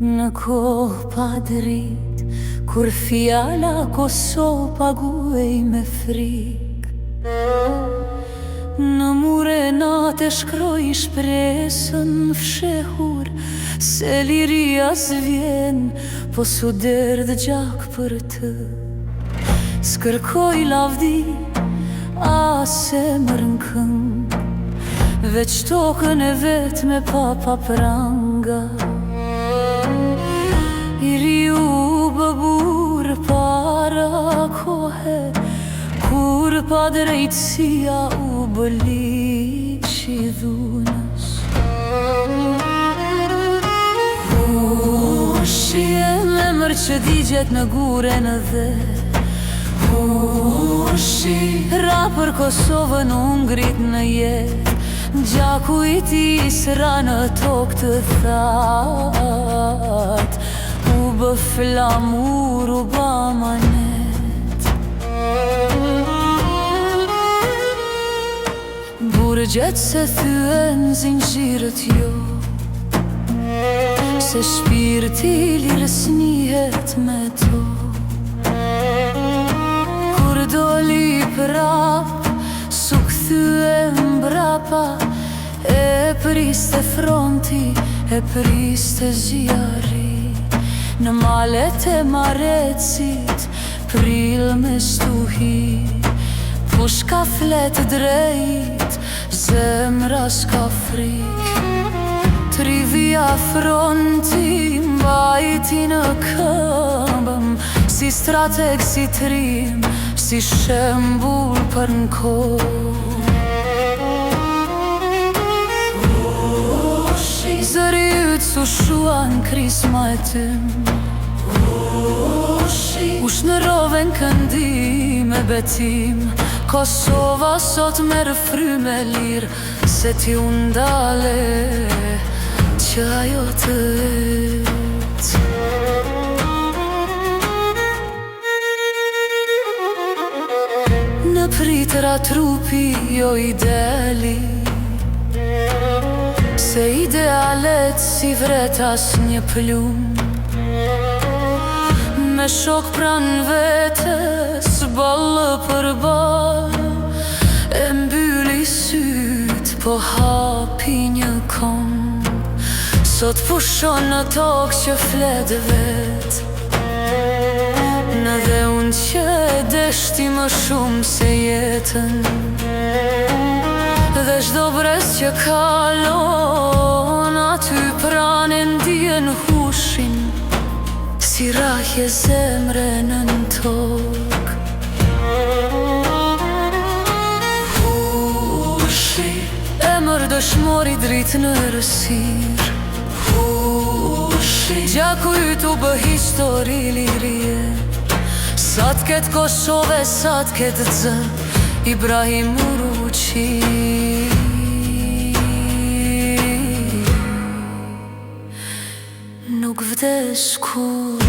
Në kohë pa drit, kur fjala Kosovë paguej me frik, në mure natë shkroj shpresën fshehur, se liria s'vjen, po su derdh gjak për të. S'kërkoj lavdi, as emër n'këng, veç tokën e vet me pa pranga. I riu bëbur para kohe, kur pa drejtësia u bëli qidhunës. Ushi e emër që digjet në gure në dhe, ushi ra për Kosovën u ngrit në jetë, gjaku i ti s'ra në tokë të thatë, u bë flamur u ba manet. Burgjet se thyen zinxhirët jo, se shpirti lirës njihet me to. Kur doli prap, su kthye mbrapa, e priste fronti, e priste zjarri. Në malet e marecit, prill me stuhi, pushka flet drejt, zemra s'ka frik. Trivia fronti, mbajti në këmbëm, si strateg, si trim, si shembull për n'kohë. Zërit su shuan krisma e tym, ush në rove n'këndim e betim. Kosova sot merë fryme lirë, se ti undale që ajo të etë. Në pritëra trupi jo i deli, se idealet si vret as një plum. Me shok pran vetes, ballë për ballë, e mbyli syt, po hapi një kom. Sot pushon në tokë që flet vet, në dhe unë që e deshti më shumë se jetën. Dhe shdo brez që kalon aty pranë ndjen hushin, si rahje zemre në tokë. Hushi, emër dëshmori dritë në rësir. Hushi, gjaku ytu bë histori lirie, sa t'ket Kosove, sa t'ket zë, Ibrahim Uruqi. Nuk vdes kur